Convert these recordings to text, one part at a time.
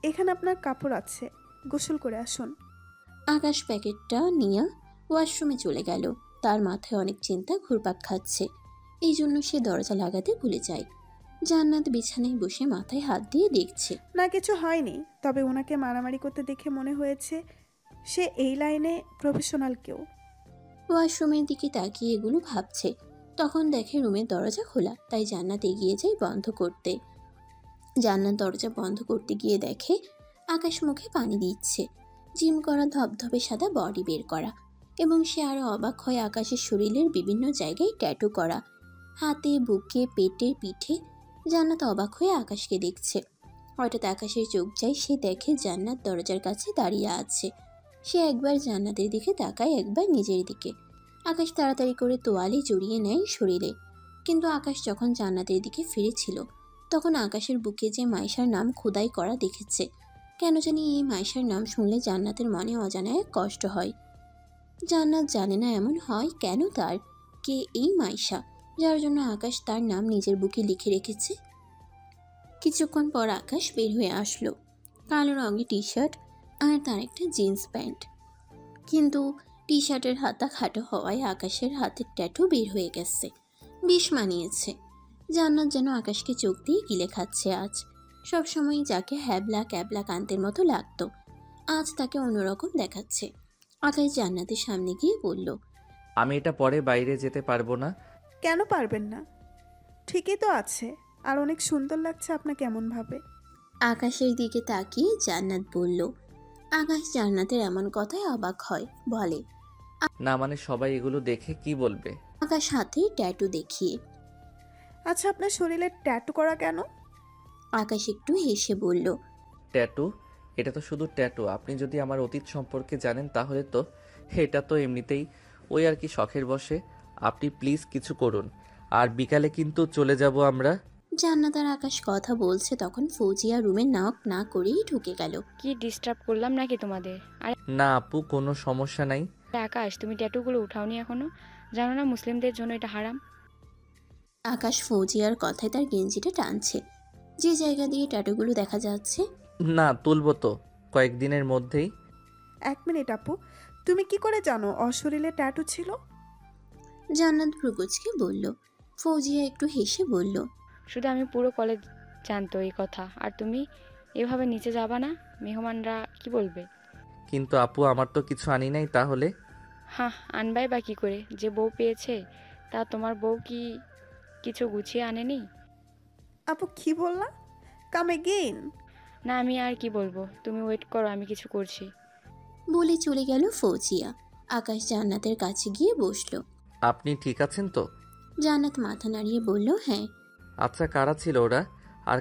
এখানে আপনার কাপড় আছে, গোসল করে আসুন। আকাশ প্যাকেটটা নিয়ে ওয়াশরুমে চলে গেল। তার মাথায় অনেক চিন্তা ঘুরপাক খাচ্ছে, এই জন্য সে দরজা লাগাতে ভুলে যায়। জান্নাত বিছানায় বসে মাথায় হাত দিয়ে দেখছে। না, কিছু হয়নি, তবে ওনাকে মারামারি করতে দেখে মনে হয়েছে সে এই লাইনে প্রফেশনাল কেউ। ওয়াশরুমের দিকে তাকিয়ে এগুলো ভাবছে, তখন দেখে রুমের দরজা খোলা, তাই জান্নাত এগিয়ে যায় বন্ধ করতে। জান্নাত দরজা বন্ধ করতে গিয়ে দেখে আকাশ মুখে পানি দিচ্ছে। জিম করা ধবধবে সাদা বডি বের করা, এবং সে আরো অবাক হয় আকাশের শরীরের বিভিন্ন জায়গায় ট্যাটু করা, হাতে, বুকে, পেটে, পিঠে। জান্নাত অবাক হয়ে আকাশকে দেখছে। হঠাৎ আকাশের চোখ যায়, সে দেখে জান্নাত দরজার কাছে দাঁড়িয়ে আছে। সে একবার জান্নাতের দিকে তাকায়, একবার নিজের দিকে। আকাশ তাড়াতাড়ি করে তোয়ালে জড়িয়ে নেয় শরীরে, কিন্তু আকাশ যখন জান্নাতের দিকে ফিরেছিল তখন আকাশের বুকে যে মাইশার নাম খোদাই করা দেখেছে। কেন জানি এই মাইশার নাম শুনলে জান্নাতের মনে অজানায় কষ্ট হয়। জান্নাত জানে না এমন হয় কেন, তার কে এই মাইশা যার জন্য আকাশ তার নাম নিজের বুকে লিখে রেখেছে। কিছুক্ষণ পর আকাশ বের হয়ে আসলো, কালো রঙের টি শার্ট আর তার একটা জিন্স প্যান্ট। কিন্তু টি শার্টের হাতা খাটো হওয়ায় আকাশের হাতের ট্যাটু বের হয়ে গেছে। বেশ মানিয়েছে। জান্নাত যেন আকাশকে চোখ দিয়ে গিলে খাচ্ছে আজ। সবসময় যাকে হ্যাবলা ক্যাবলা কান্তের মতো লাগতো, আজ তাকে অন্যরকম দেখাচ্ছে। আকাশ জান্নাতের সামনে গিয়ে বলল, আমি এটা পরে বাইরে যেতে পারবো না। কেন পারবেন না? ঠিকই তো আছে, আর অনেক সুন্দর লাগছে আপনাকে এমনভাবে। আকাশের দিকে তাকিয়ে জান্নাত বলল। আকাশ জান্নাতের এমন কথায় অবাক হয়, বলে, না মানে সবাই এগুলো দেখে কি বলবে? আকাশ হাতে ট্যাটু দেখিয়ে। আচ্ছা, আপনার শরীরে ট্যাটু করা কেন? আকাশ একটু হেসে বলল, ট্যাটু? এটা তো শুধু ট্যাটু। আপনি যদি আমার অতীত সম্পর্কে জানেন তাহলে তো এটা তো এমনিতেই ওই আর কি শখের বশে। আপনি প্লিজ কিছু করুন, আর বিকালে কিন্তু চলে যাব আমরা। জান্নাত আর আকাশ কথা বলছে তখন ফৌজিয়া রুমে নক না করেই ঢুকে গেল। কি ডিস্টার্ব করলাম নাকি তোমাদের? আরে না আপু, কোনো সমস্যা নাই। আকাশ, তুমি ট্যাটুগুলো উঠাওনি এখনো? জানো না মুসলিমদের জন্য এটা হারাম? আকাশ ফৌজিয়ার কথায় তার গেঞ্জিটা টানছে, যে জায়গা দিয়ে ট্যাটুগুলো দেখা যাচ্ছে। না তুলবো তো কয়েকদিনের মধ্যেই। 1 মিনিট আপু, তুমি কি করে জানো অশরীরে ট্যাটু ছিল? জান্নাত ভ্রুকুচকে বলল। ফৌজিয়া একটু হেসে বলল, শুধু আমি, পুরো কলেজ জানতো এই কথা। আর তুমি এভাবে নিচে যাবা না, মেহমানরা কি বলবে? কিন্তু আপু আমার তো কিছু আনি নাই তাহলে। হ্যাঁ, আনবাই বা কী করে? যে বউ পেয়েছে তা তোমার বউ কি কিছু গুছিয়ে আনেনি? আপু কি বললা? Come again. না, আমি আর কি বলবো, তুমি ওয়েট করো, আমি কিছু করছি। বলে চলে গেল ফৌজিয়া। আকাশ জান্নাতের কাছে গিয়ে বসলো। আপনি ঠিক আছেন তো? জান্নাত মাথা নাড়িয়ে বলল, হ্যাঁ। আচ্ছা, কারা ছিল ওরা? আর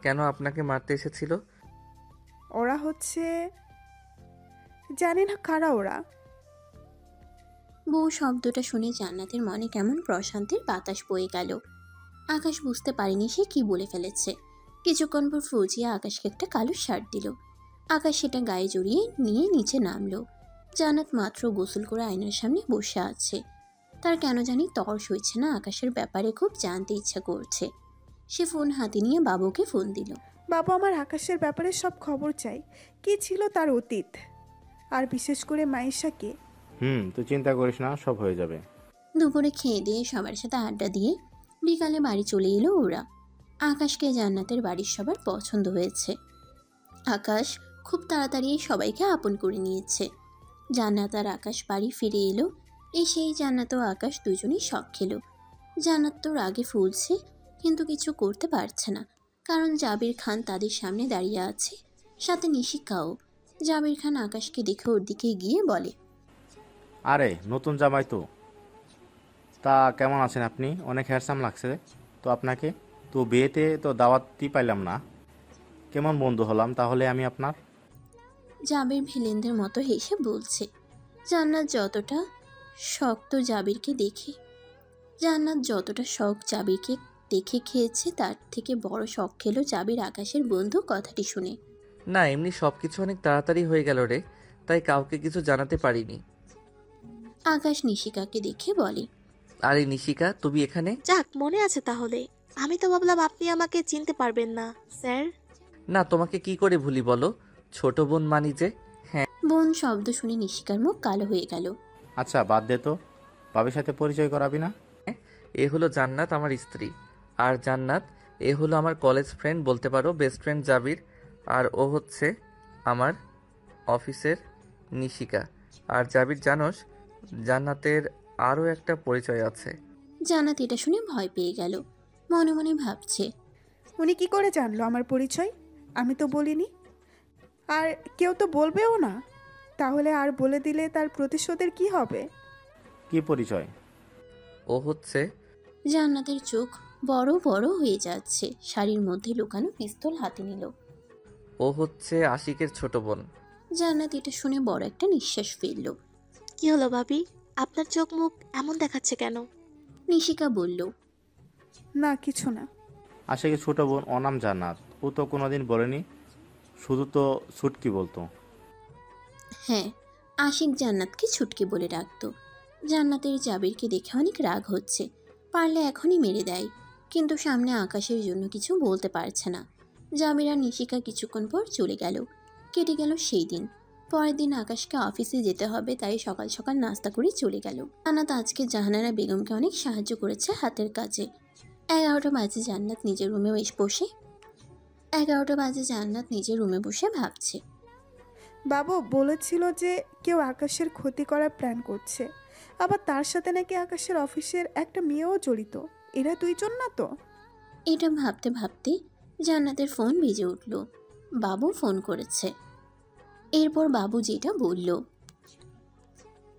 কেন আপনাকে মারতে এসেছিল? ওরা হচ্ছে, জানি না কারা ওরা। বউ শব্দটা শুনে জান্নাতের মনে কেমন প্রশান্তির বাতাস বয়ে গেল। আকাশ বুঝতে পারেনি সে কি বলে ফেলেছে। কিছুক্ষণ পর ফৌজিয়া আকাশকে একটা কালো শার্ট দিল। আকাশ সেটা গায়ে জড়িয়ে নিয়ে নিচে নামলো। জান্নাত মাত্র গোসল করে আয়নার সামনে বসে আছে। তার কেন জানি তর্স হয়েছে না, আকাশের ব্যাপারে খুব জানতে ইচ্ছা করছে। সে ফোন হাতে নিয়ে বাবুকে ফোন দিল। বাবু, আমার আকাশের ব্যাপারে সব খবর চাই। কি ছিল তার অতীত, আর বিশেষ করে মাইশাকে। তুই চিন্তা করিস না, সব হয়ে যাবে। দুপুরে খেয়ে দিয়ে সবার সাথে আড্ডা দিয়ে বিকালে বাড়ি চলে এলো ওরা। আকাশকে জান্নাতের বাড়ির সবার পছন্দ হয়েছে। আকাশ খুব তাড়াতাড়ি সবাইকে আপন করে নিয়েছে। জান্নাত আর আকাশ বাড়ি ফিরে এলো। এসেই জান্নাত ও আকাশ দুজনেই শখ খেলো। জান্নাত তো রাগে ফুলছে, কিন্তু কিছু করতে পারছে না, কারণ জাবির খান তাদের সামনে দাঁড়িয়ে আছে, সাথে নিশিকাও। জাবির খান আকাশকে দেখে ওর দিকে গিয়ে বলে, আরে নতুন জামাই তো, তা কেমন আছেন আপনি? অনেক হ্যান্ডসাম লাগছে তো আপনাকে। তো বিয়েতে তো দাওয়াতই পাইলাম না, কেমন বন্ধু হলাম তাহলে আমি আপনার? জাবির ভিলেনদের মতো হেসে বলছে। জান্নাত যতটা শক্ত জাবিরকে দেখে জান্নাত যতটা শখ জাবিরকে দেখে খেয়েছে, তার থেকে বড় শখ খেলো জাবির আকাশের বন্ধু কথাটি শুনে। না এমনি সবকিছু অনেক তাড়াতাড়ি হয়ে গেল রে, তাই কাউকে কিছু জানাতে পারিনি। আকাশ নিশিকাকে দেখে বলে, আরে নিশিকা, তুমি এখানে? যাক, মনে আছে তাহলে। আমি তো ভাবলাম আপনি আমাকে চিনতে পারবেন না, স্যার। না, তোমাকে কি করে ভুলি বলো? ছোট বোন মানি যে। বোন শব্দ শুনে নিশিকার মুখ কালো হয়ে গেল। আচ্ছা বাদ দে তো, ভাবির সাথে পরিচয় করাবি না? এ হলো জান্নাত, আমার স্ত্রী। আর জান্নাত, এ হলো আমার কলেজ ফ্রেন্ড, বলতে পারো বেস্ট ফ্রেন্ড জাবির। আর ও হচ্ছে আমার অফিসের নিশিকা। আর জাবির, জানোস জান্নাতের আরও একটা পরিচয় আছে। জান্নাত এটা শুনে ভয় পেয়ে গেল। মনে মনে ভাবছে, উনি কি করে জানলো আমার পরিচয়? আমি তো বলিনি, আর কেউ তো বলবেও না। তাহলে আর বলে দিলে তার প্রতিশোধের কি হবে? কি পরিচয়? ও হচ্ছে জান্নাতের চোখ বড় বড় হয়ে যাচ্ছে। শাড়ির মধ্যে লুকানো পিস্তল হাতে নিল। ও হচ্ছে আশিকের ছোট বোন। জান্নাত এটা শুনে বড় একটা নিঃশ্বাস ফেলল। কি হলো ভাবি, আপনার চোখ মুখ এমন দেখাচ্ছে কেন? নিশিকা বলল, না, কিছু না। আশিকের ছোট বোন, ও নাম জান্নাত। ও তো কোনোদিন বলেনি, শুধু তো ছুটকি বলতো। হ্যাঁ, আশিক জান্নাতকে ছুটকি বলে ডাকতো। জান্নাতের জাবিরকে দেখে অনেক রাগ হচ্ছে, পারলে এখনই মেরে দেয়। কিন্তু সামনে আকাশের জন্য কিছু বলতে পারছে না। জাবির আর নিশিকা কিছুক্ষণ পর চলে গেল। কেটে গেল সেই দিন। পরের দিন আকাশকে অফিসে যেতে হবে, তাই সকাল সকাল নাস্তা করে চলে গেল। জান্নাত আজকে জাহানারা বেগমকে অনেক সাহায্য করেছে হাতের কাজে। 11টা বাজে জান্নাত নিজের রুমে বসে 11টা বাজে জান্নাত নিজের রুমে বসে ভাবছে। বাবু বলেছিল যে কেউ আকাশের ক্ষতি করার প্ল্যান করছে, আবার তার সাথে নাকি আকাশের অফিসের একটা মেয়েও জড়িত। এরা দুইজন না তো? এটা ভাবতে ভাবতে জান্নাতের ফোন বেজে উঠল। বাবু ফোন করেছে। এরপর বাবু যেটা বলল,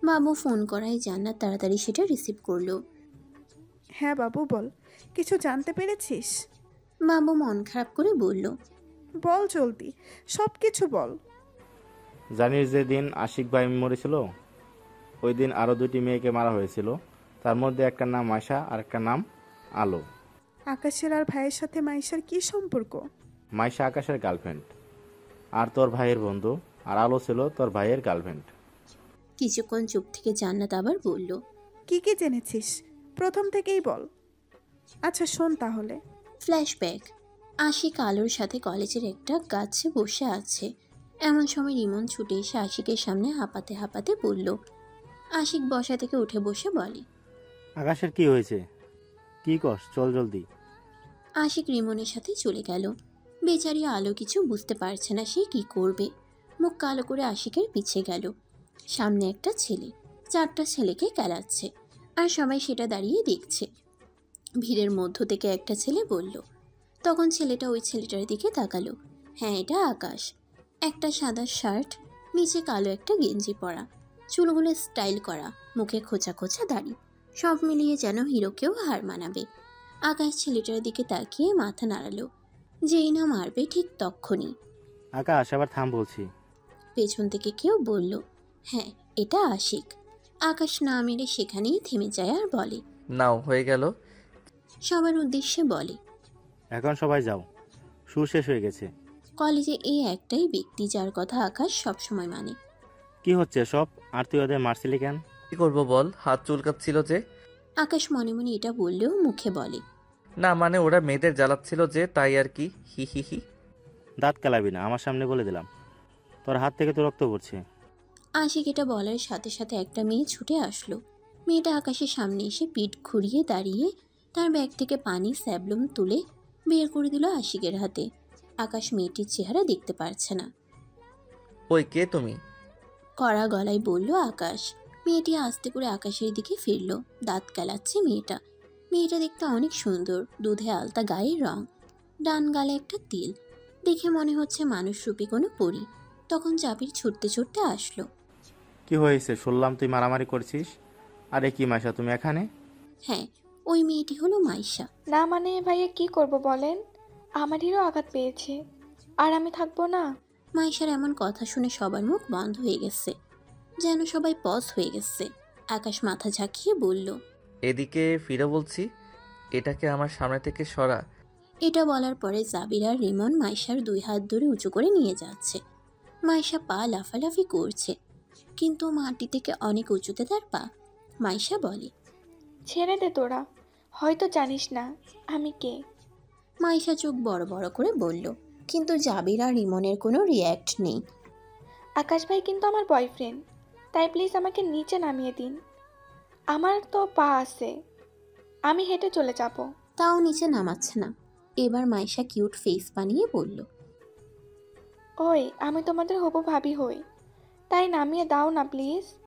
বাবু ফোন করায় জান্নাত তাড়াতাড়ি সেটা রিসিভ করলো। হ্যাঁ বাবু, বল, কিছু জানতে পেরেছিস? বাবু মন খারাপ করে বলল, বল জলদি, সব কিছু বল। জানিস যে দিন আশিক ভাই মরেছিল, ওই দিন আরও 2টি মেয়েকে মারা হয়েছিল। তার মধ্যে একটা নাম আয়শা আর একটা নাম আলো। আকাশের আর ভাইয়ের সাথে মাইশার কি সম্পর্ক? মাইশা আকাশের গার্লফ্রেন্ড আর তোর ভাইয়ের বন্ধু, আর আলো ছিল তোর ভাইয়ের গার্লফ্রেন্ড। কিছুক্ষণ চুপ থেকে জান্নাত আবার বলল, কি কি জেনেছিস প্রথম থেকেই বল। আচ্ছা শোন তাহলে। ফ্ল্যাশব্যাক। আশিক আলোর সাথে কলেজের একটা গাছে বসে আছে। এমন সময় রিমন ছুটে এসে আশিকের সামনে হাঁপাতে হাঁপাতে বলল। আশিক বসা থেকে উঠে বসে বলে, আকাশের কি হয়েছে? কি কস, চল জলদি। আশিক রিমনের সাথে চলে গেল। বেচারি আলো কিছু বুঝতে পারছে না সে কি করবে। মুখ কালো করে আশিকের পিছে গেল। সামনে একটা ছেলে 4টা ছেলেকে খেলাচ্ছে, আর সবাই সেটা দাঁড়িয়ে দেখছে। ভিড়ের মধ্য থেকে একটা ছেলে বলল। তখন ছেলেটা ওই ছেলেটার দিকে তাকালো। হ্যাঁ, এটা আকাশ। একটা সাদা শার্ট, নিচে কালো একটা গেঞ্জি পরা, চুলগুলো স্টাইল করা, মুখে খোঁচা খোঁচা দাড়ি, সব মিলিয়ে যেন হিরোকেও হার মানাবে। আকাশ ছেলেটার দিকে তাকিয়ে মাথা নাড়ালো। যেই না মারবে ঠিক তক্ষুনি আকাশ, আবার থাম বলছি। পেছন থেকে কেউ বলল, হ্যাঁ, এটা আশিক। আকাশ না মেরে সেখানেই থেমে যায় আর বলে, নাও, হয়ে গেল। সবার উদ্দেশ্যে বলে, এখন সবাই যাও, শু শেষ হয়ে গেছে। কলেজে এই একটাই ব্যক্তি যার কথা আকাশ সবসময় মানে। কি হচ্ছে সব? আর তুই ওদের মারছিলি কেন? কি করবো বল, হাত চুলকাচ্ছিল যে। আকাশ মনে মনে এটা বললেও মুখে বলে, না মানে ওরা মেয়েদের জ্বালাচ্ছিল যে, তাই আর কি, হি হি হি। দাঁত কেলাবি না, আমার সামনে বলে দিলাম। তোর হাত থেকে তো রক্ত পড়ছে। আশিক এটা বলার সাথে সাথে একটা মেয়ে ছুটে আসলো। মেয়েটা আকাশের সামনে এসে পিঠ ঘুরিয়ে দাঁড়িয়ে তার ব্যাগ থেকে পানি স্যাবলুম তুলে বের করে দিল আশিকের হাতে। আকাশ মেয়েটির চেহারা দেখতে পারছে না। ওই কে তুমি? কড়া গলায় বলল আকাশ। মেয়েটি আস্তে করে আকাশের দিকে ফিরল। দাঁত কেলাচ্ছে মেয়েটা। মেয়েটা দেখতে অনেক সুন্দর, দুধে আলতা গায়ের রং, ডান গালে একটা তিল। দেখে মনে হচ্ছে মানুষরূপী কোনো পরী। তখন জাবির ছুটতে ছুটতে আসলো। কি হয়েছে? শুনলাম তুই মারামারি করছিস। আরে কি মাইশা, তুমি এখানে? হ্যাঁ, ওই মেয়েটি হলো মাইশা। না মানে ভাইয়া কি করব বলেন, আমাদেরও আঘাত পেয়েছে, আর আমি থাকবো না? মাইশার এমন কথা শুনে সবার মুখ বন্ধ হয়ে গেছে, যেন সবাই পজ হয়ে গেছে। আকাশ মাথা ঝাঁকিয়ে বলল, এদিকে ফিরে বলছি, এটাকে আমার সামনে থেকে সরা। এটা বলার পরে জাবির আর রিমন মাইশার 2 হাত ধরে উঁচু করে নিয়ে যাচ্ছে। মাইশা পা লাফালাফি করছে, কিন্তু মাটি থেকে অনেক উঁচুতে তার পা। মাইশা বলে, ছেড়ে দে তোরা, হয়তো জানিস না আমি কে। মাইশা চোখ বড় বড় করে বলল, কিন্তু জাবির আর রিমনের কোনো রিয়্যাক্ট নেই। আকাশ ভাই কিন্তু আমার বয়ফ্রেন্ড, তাই প্লিজ আমাকে নিচে নামিয়ে দিন। আমার তো পা আছে, আমি হেঁটে চলে যাব। তাও নিচে নামাচ্ছে না। এবার মাইশা কিউট ফেস বানিয়ে বলল, ওই আমি তোমাদের হবু ভাবি হই, তাই নামিয়ে দাও না প্লিজ।